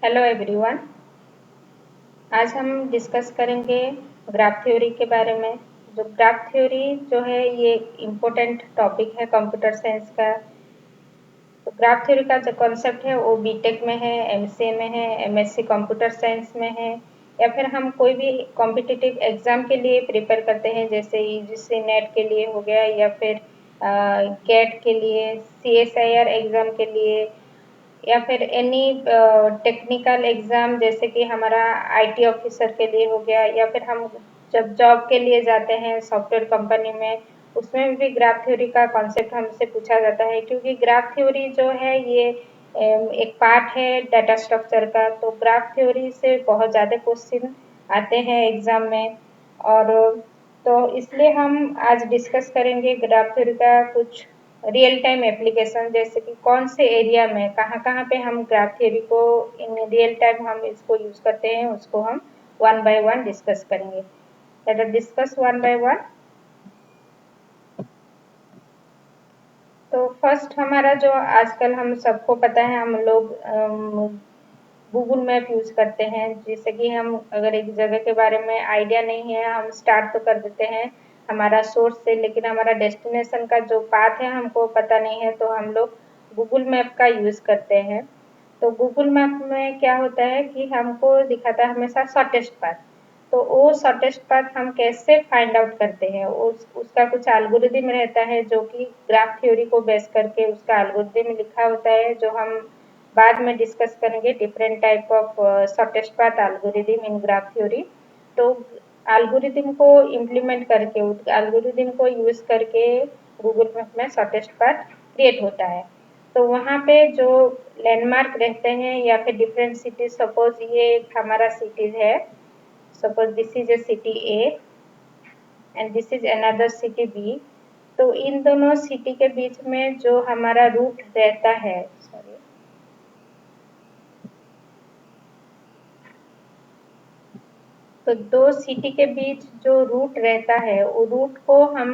Hello everyone. आज हम discuss करेंगे ग्राफ थ्योरी के बारे में। जो ग्राफ थ्योरी जो है ये इम्पोर्टेंट टॉपिक है कंप्यूटर साइंस का। तो ग्राफ थ्योरी का जो कॉन्सेप्ट है वो बीटेक में है, एमसीए में है, एमएससी कंप्यूटर साइंस में है, या फिर हम कोई भी कॉम्पिटिटिव एग्जाम के लिए प्रिपेयर करते हैं जैसे यूजीसी नेट के लिए हो गया, या फिर गेट के लिए, सीएसआईआर एग्जाम के लिए, या फिर एनी टेक्निकल एग्जाम जैसे कि हमारा आईटी ऑफिसर के लिए हो गया, या फिर हम जब जॉब के लिए जाते हैं सॉफ्टवेयर कंपनी में, उसमें भी ग्राफ थ्योरी का कॉन्सेप्ट हमसे पूछा जाता है। क्योंकि ग्राफ थ्योरी जो है ये एक पार्ट है डाटा स्ट्रक्चर का। तो ग्राफ थ्योरी से बहुत ज़्यादा क्वेश्चन आते हैं एग्जाम में। और तो इसलिए हम आज डिस्कस करेंगे ग्राफ थ्योरी का कुछ रियल टाइम एप्लीकेशन, जैसे कि कौन से एरिया में कहाँ कहाँ पे हम ग्राफ थ्योरी को इन रियल टाइम हम इसको यूज करते हैं, उसको हम वन बाय वन डिस्कस करेंगे। Let us discuss one by one. तो फर्स्ट हमारा जो आजकल हम सबको पता है, हम लोग गूगल मैप यूज करते हैं। जैसे कि हम अगर एक जगह के बारे में आइडिया नहीं है, हम स्टार्ट तो कर देते हैं हमारा सोर्स से, लेकिन हमारा डेस्टिनेशन का जो पाथ है हमको पता नहीं है, तो हम लोग गूगल मैप का यूज करते हैं। तो गूगल मैप में क्या होता है कि हमको दिखाता है हमेशा शॉर्टेस्ट पाथ। तो वो शॉर्टेस्ट पाथ हम कैसे फाइंड आउट करते हैं, उसका कुछ एल्गोरिदम रहता है जो कि ग्राफ थ्योरी को बेस करके उसका एल्गोरिदम लिखा होता है, जो हम बाद में डिस्कस करेंगे। Different type of shortest path algorithm in graph theory. तो एल्गोरिदम को इम्प्लीमेंट करके, उस एल्गोरिदम को यूज करके गूगल मैप में शॉर्टेस्ट पाथ क्रिएट होता है। तो वहाँ पे जो लैंडमार्क रहते हैं या फिर डिफरेंट सिटीज, सपोज ये एक हमारा सिटीज है, suppose this is a city A and this is another city B. तो इन दोनों सिटी के बीच में जो हमारा रूट रहता है, सॉरी, तो दो सिटी के बीच जो रूट रहता है वो रूट को हम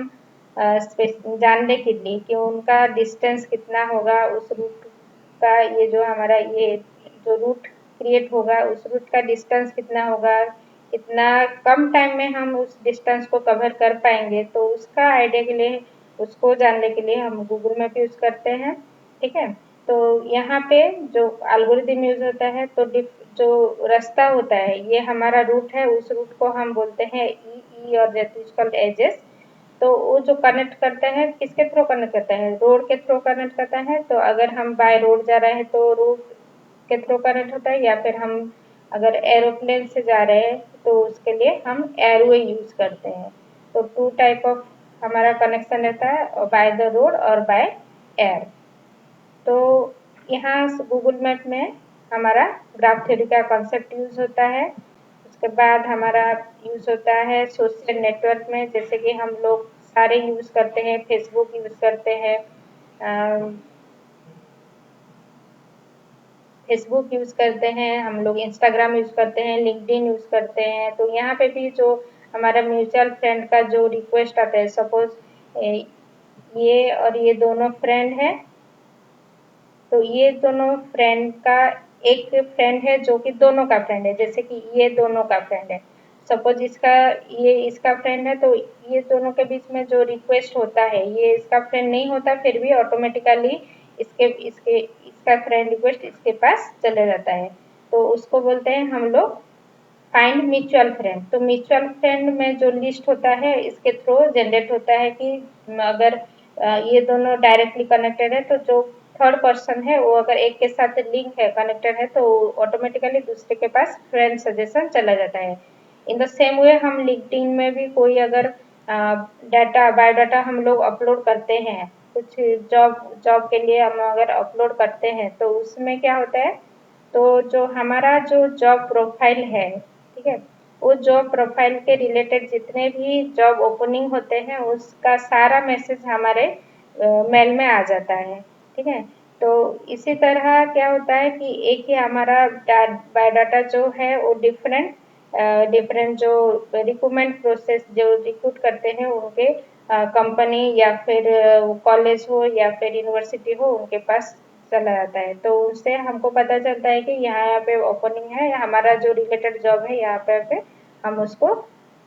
जानने के लिए कि उनका डिस्टेंस कितना होगा, उस रूट का ये जो हमारा ये जो रूट क्रिएट होगा उस रूट का डिस्टेंस कितना होगा, कितना कम टाइम में हम उस डिस्टेंस को कवर कर पाएंगे, तो उसका आइडिया के लिए, उसको जानने के लिए हम गूगल मैप यूज करते हैं। ठीक है। तो यहाँ पे जो एल्गोरिदम यूज होता है, तो जो रास्ता होता है ये हमारा रूट है, उस रूट को हम बोलते हैं ई और दैट इज कॉल्ड एजेस। तो वो जो कनेक्ट करता है, किसके थ्रू कनेक्ट करता है, रोड के थ्रू कनेक्ट करता है। तो अगर हम बाय रोड जा रहे हैं तो रोड के थ्रू कनेक्ट होता है, या फिर हम अगर एरोप्लेन से जा रहे हैं तो उसके लिए हम एयरवे यूज करते हैं। तो टू टाइप ऑफ हमारा कनेक्शन रहता है, बाय द रोड और बाय एयर। तो यहाँ गूगल मैप में हमारा ग्राफ थ्योरी का कॉन्सेप्ट यूज होता है। उसके बाद हमारा यूज होता है सोशल नेटवर्क में, जैसे कि हम लोग सारे यूज करते हैं, फेसबुक यूज करते हैं, फेसबुक यूज करते हैं, हम लोग इंस्टाग्राम यूज करते हैं, लिंक्डइन यूज करते हैं। तो यहाँ पे भी जो हमारा म्यूचुअल फ्रेंड का जो रिक्वेस्ट आता है, सपोज ये और ये दोनों फ्रेंड है, तो ये दोनों फ्रेंड का एक फ्रेंड है जो कि दोनों का फ्रेंड है, जैसे कि ये दोनों का फ्रेंड है। सपोज इसका ये इसका फ्रेंड है, तो ये दोनों के बीच में जो रिक्वेस्ट होता है ये इसका फ्रेंड नहीं होता, फिर भी ऑटोमेटिकली इसके इसके इसका फ्रेंड रिक्वेस्ट इसके पास चले जाता है। तो उसको बोलते हैं हम लोग फाइंड म्यूचुअल फ्रेंड। तो म्यूचुअल फ्रेंड में जो लिस्ट होता है इसके थ्रू जनरेट होता है कि अगर ये दोनों डायरेक्टली कनेक्टेड है, तो जो थर्ड पर्सन है वो अगर एक के साथ लिंक है, कनेक्टेड है, तो ऑटोमेटिकली दूसरे के पास फ्रेंड सजेशन चला जाता है। इन द सेम वे हम लिंक्डइन में भी कोई अगर डाटा बायोडाटा हम लोग अपलोड करते हैं, कुछ जॉब जॉब के लिए हम अगर अपलोड करते हैं, तो उसमें क्या होता है, तो जो हमारा जो जॉब प्रोफाइल है, ठीक है, वो जॉब प्रोफाइल के रिलेटेड जितने भी जॉब ओपनिंग होते हैं उसका सारा मैसेज हमारे मेल में आ जाता है। ठीक है। तो इसी तरह क्या होता है कि एक ही हमारा बायोडाटा जो है वो डिफरेंट डिफरेंट जो रिक्रूटमेंट प्रोसेस जो रिक्रूट करते हैं उनके कंपनी या फिर कॉलेज हो या फिर यूनिवर्सिटी हो, उनके पास चला जाता है। तो उससे हमको पता चलता है कि यहाँ पे ओपनिंग है, हमारा जो रिलेटेड जॉब है यहाँ पे हम उसको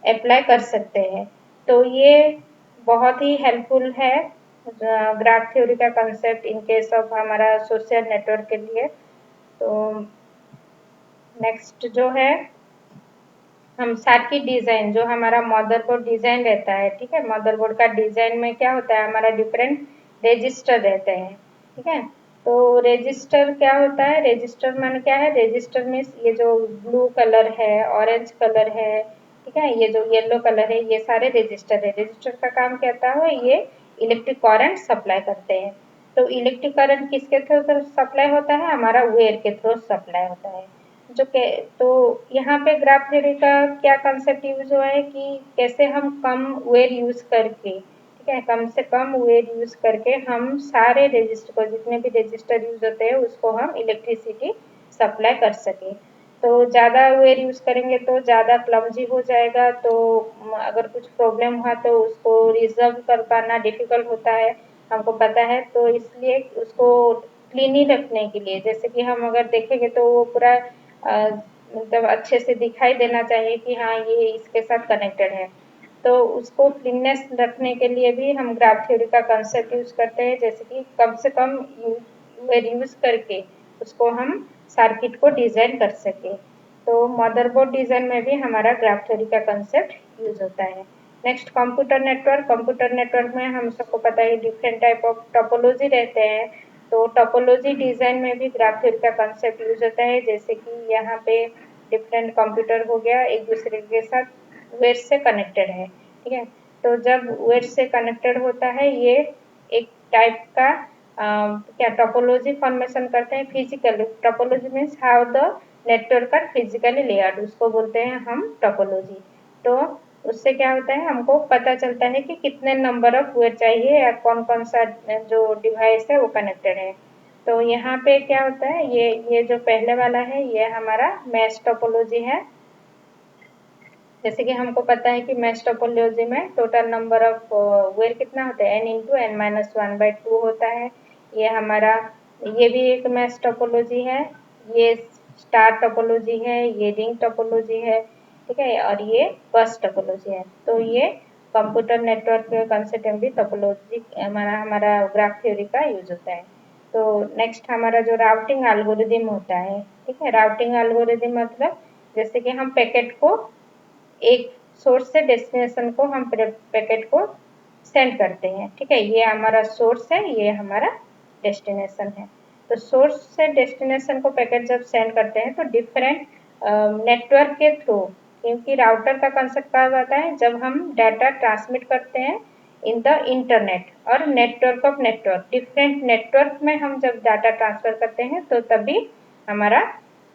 अप्लाई कर सकते हैं। तो ये बहुत ही हेल्पफुल है ग्राफ थ्योरी का कंसेप्ट इन केस ऑफ हमारा सोशल नेटवर्क के लिए। तो नेक्स्ट जो है हम सर्किट डिजाइन, जो हमारा मदरबोर्ड डिजाइन रहता है, ठीक है, मदरबोर्ड का डिजाइन में क्या होता है, हमारा डिफरेंट रजिस्टर रहते हैं, ठीक है। तो रजिस्टर क्या होता है, रजिस्टर माने क्या है, रजिस्टर में ये जो ब्लू कलर है, ऑरेंज कलर है, ठीक है, ये जो येलो कलर है, ये सारे रजिस्टर है। रजिस्टर का काम क्या है, ये इलेक्ट्रिक करंट सप्लाई करते हैं। तो इलेक्ट्रिक करंट किसके थ्रू सप्लाई होता है, हमारा वायर के थ्रू सप्लाई होता है। जो के तो यहाँ पे ग्राफ थ्योरी का क्या कंसेप्ट यूज हुआ है कि कैसे हम कम वेयर यूज करके, ठीक है, कम से कम वेयर यूज करके हम सारे रजिस्टर को, जितने भी रजिस्टर यूज होते हैं उसको हम इलेक्ट्रिसिटी सप्लाई कर सके। तो ज़्यादा वेयर यूज करेंगे तो ज़्यादा क्लमजी हो जाएगा, तो अगर कुछ प्रॉब्लम हुआ तो उसको रिजर्व कर पाना डिफिकल्ट होता है, हमको पता है। तो इसलिए उसको क्लीन ही रखने के लिए, जैसे कि हम अगर देखेंगे तो वो पूरा मतलब अच्छे से दिखाई देना चाहिए कि हाँ ये इसके साथ कनेक्टेड है। तो उसको क्लीननेस रखने के लिए भी हम ग्राफ थ्योरी का कंसेप्ट यूज करते हैं, जैसे कि कम से कम यूज करके उसको हम सर्किट को डिजाइन कर सके। तो मदरबोर्ड डिजाइन में भी हमारा ग्राफ थ्योरी का कंसेप्ट यूज होता है। Next computer network, computer network में हम सबको पता है डिफरेंट टाइप ऑफ टोपोलॉजी रहते हैं। तो टोपोलॉजी डिजाइन में भी ग्राफ थ्योरी का कंसेप्ट यूज होता है, जैसे कि यहाँ पे डिफरेंट कंप्यूटर हो गया, एक दूसरे के साथ वेट से कनेक्टेड है, ठीक है। तो जब वेट से कनेक्टेड होता है, ये एक टाइप का क्या टोपोलॉजी फॉर्मेशन करते हैं physically. Topology means how the network का फिजिकली लेआउट, उसको बोलते हैं हम टोपोलॉजी। तो उससे क्या होता है, हमको पता चलता है कि कितने नंबर ऑफ वेयर चाहिए या कौन कौन सा जो डिवाइस है वो कनेक्टेड है। तो यहाँ पे क्या होता है, ये जो पहले वाला है ये हमारा मैश टोपोलॉजी है। जैसे कि हमको पता है कि मैश टोपोलॉजी में टोटल नंबर ऑफ वेयर कितना होता है, n into N minus one by two होता है। ये हमारा, ये भी एक मैश टोपोलॉजी है। ये स्टार टोपोलॉजी है, ये रिंग टोपोलॉजी है, ठीक है, और ये बस टोपोलॉजी है। तो ये कंप्यूटर नेटवर्क कंसेप्ट में भी टोपोलॉजी हमारा ग्राफ थ्योरी का यूज होता है। तो नेक्स्ट हमारा जो राउटिंग एल्गोरिदम होता है, ठीक है, राउटिंग एल्गोरिदम मतलब जैसे कि हम पैकेट को एक सोर्स से डेस्टिनेशन को हम पैकेट को सेंड करते हैं, ठीक है, ये हमारा सोर्स है, ये हमारा डेस्टिनेशन है। तो सोर्स से डेस्टिनेशन को पैकेट जब सेंड करते हैं तो डिफरेंट नेटवर्क के थ्रू, क्योंकि राउटर का कंसेप्ट क्या होता है, जब हम डाटा ट्रांसमिट करते हैं इन द इंटरनेट और network of network, different network में हम जब डाटा ट्रांसफर करते हैं तो तभी हमारा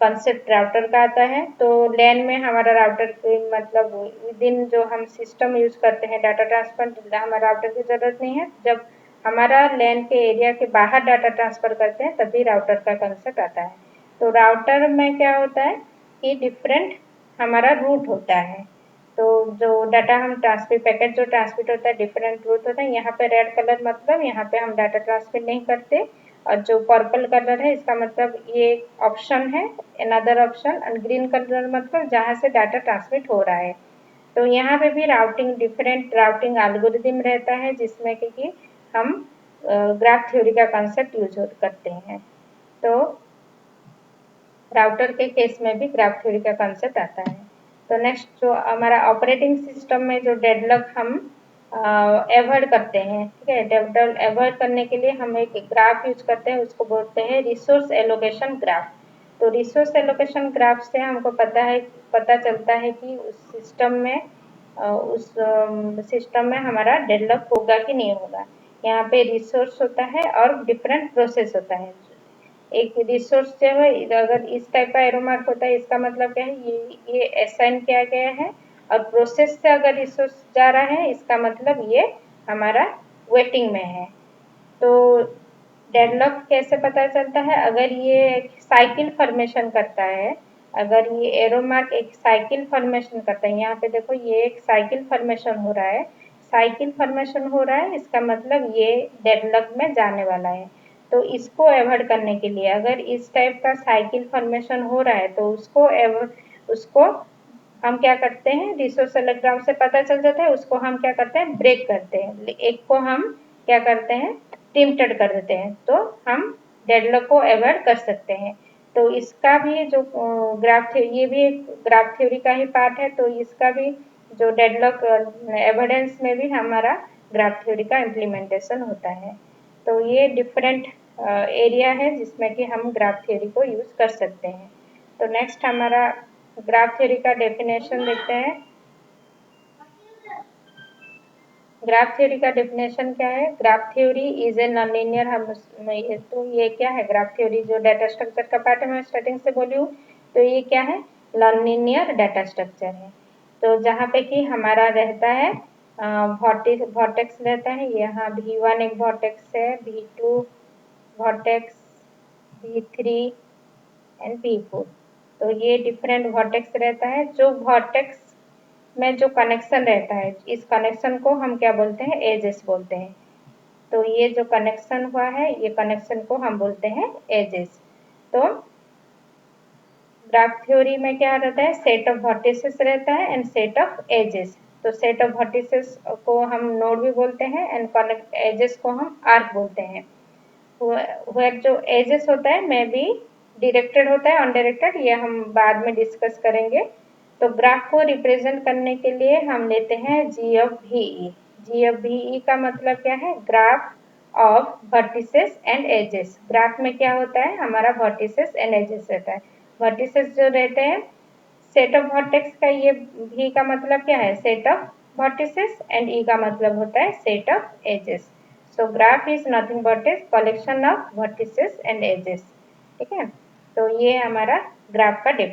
कंसेप्ट राउटर का आता है। तो लैन में हमारा राउटर मतलब विद इन जो हम सिस्टम यूज करते हैं डाटा ट्रांसफर, हमारा राउटर की जरूरत नहीं है। जब हमारा लैन के एरिया के बाहर डाटा ट्रांसफर करते हैं तभी राउटर का कंसेप्ट आता है। तो राउटर में क्या होता है कि डिफरेंट हमारा रूट होता है। तो जो डाटा हम ट्रांसफर पैकेट जो ट्रांसमिट होता है डिफरेंट रूट होता है। यहाँ पे रेड कलर मतलब यहाँ पे हम डाटा ट्रांसमिट नहीं करते, और जो पर्पल कलर है इसका मतलब ये ऑप्शन है, अनदर ऑप्शन, और ग्रीन कलर मतलब जहाँ से डाटा ट्रांसमिट हो रहा है। तो यहाँ पे भी राउटिंग डिफरेंट राउटिंग एल्गोरिदम रहता है, जिसमें कि हम ग्राफ थ्योरी का कंसेप्ट यूज करते हैं। तो राउटर के केस में भी ग्राफ थ्योरी का कंसेप्ट आता है। तो नेक्स्ट जो हमारा ऑपरेटिंग सिस्टम में जो डेडलॉक हम अवॉइड करते हैं, ठीक है, डेडलॉक अवॉइड करने के लिए हम एक ग्राफ यूज करते हैं, उसको बोलते हैं रिसोर्स एलोकेशन ग्राफ। तो रिसोर्स एलोकेशन ग्राफ से हमको पता चलता है कि उस सिस्टम में हमारा डेडलॉक होगा कि नहीं होगा। यहाँ पे रिसोर्स होता है और डिफरेंट प्रोसेस होता है। एक रिसोर्स जो है अगर इस टाइप का एरो मार्क होता है, इसका मतलब क्या है, ये असाइन किया गया है, और प्रोसेस से अगर रिसोर्स जा रहा है इसका मतलब ये हमारा वेटिंग में है। तो डेडलॉक कैसे पता चलता है, अगर ये एक साइकिल फॉर्मेशन करता है, अगर ये एरो मार्क एक साइकिल फॉर्मेशन करता है, यहाँ पे देखो ये एक साइकिल फॉर्मेशन हो रहा है, साइकिल फॉर्मेशन हो रहा है इसका मतलब ये डेडलॉक में जाने वाला है। तो इसको अवॉइड करने के लिए अगर इस टाइप का साइकिल फॉर्मेशन हो रहा है तो उसको हम क्या करते हैं, रिसोसेलेग्राम से पता चल जाता है, उसको हम क्या करते हैं, ब्रेक करते हैं, एक को हम क्या करते हैं, टिम्टेड कर देते हैं, तो हम डेडलॉक को अवॉइड कर सकते हैं। तो इसका भी जो ग्राफ थ्योरी, ये भी एक ग्राफ थ्योरी का ही पार्ट है, तो इसका भी जो डेडलॉक एविडेंस में भी हमारा ग्राफ थ्योरी का इम्प्लीमेंटेशन होता है। तो ये डिफरेंट एरिया है जिसमें कि हम ग्राफ थ्योरी को यूज कर सकते हैं। तो नेक्स्ट हमारा ग्राफ थ्योरी का डेफिनेशन देखते हैं। ग्राफ थ्योरी का डेफिनेशन क्या है, graph theory is a non linear, हम तो ये क्या है, ग्राफ थ्योरी जो डाटा स्ट्रक्चर का पार्ट है, मैं स्टार्टिंग से बोली हूँ, तो ये क्या है, नॉन लीनियर डाटा स्ट्रक्चर है। तो जहाँ पे कि हमारा रहता है वर्टेक्स रहता है, यहाँ V1 एक वर्टेक्स है, V2 vertex, V3 and V4। तो ये डिफरेंट वर्टेक्स रहता है। जो वर्टेक्स में जो कनेक्शन रहता है, इस कनेक्शन को हम क्या बोलते हैं, एजेस बोलते हैं। तो ये जो कनेक्शन हुआ है, ये कनेक्शन को हम बोलते हैं एजेस। तो ग्राफ थ्योरी में क्या रहता है, सेट ऑफ वर्टिसेस रहता है एंड सेट ऑफ एजेस। तो सेट ऑफ वर्टिसेस को हम नोड भी बोलते हैं एंड कनेक्ट एजेस को हम आर्क बोलते हैं। वेयर जो एजेस होता है में भी डायरेक्टेड होता है, अनडायरेक्टेड, ये हम बाद में डिस्कस करेंगे। तो ग्राफ को रिप्रेजेंट करने के लिए हम लेते हैं G of V. G of V का मतलब क्या है, graph of vertices and edges. Graph में क्या होता है, हमारा वर्टिसेस एंड एजेस रहता है। वर्टिसेस जो रहते हैं, सेट ऑफ वर्टेक्स का ये भी का मतलब क्या है, set of vertices, and E का मतलब होता है set of edges. So graph is nothing but a collection of vertices and edges. ठीक है, तो ये हमारा ग्राफ का डेफिनेशन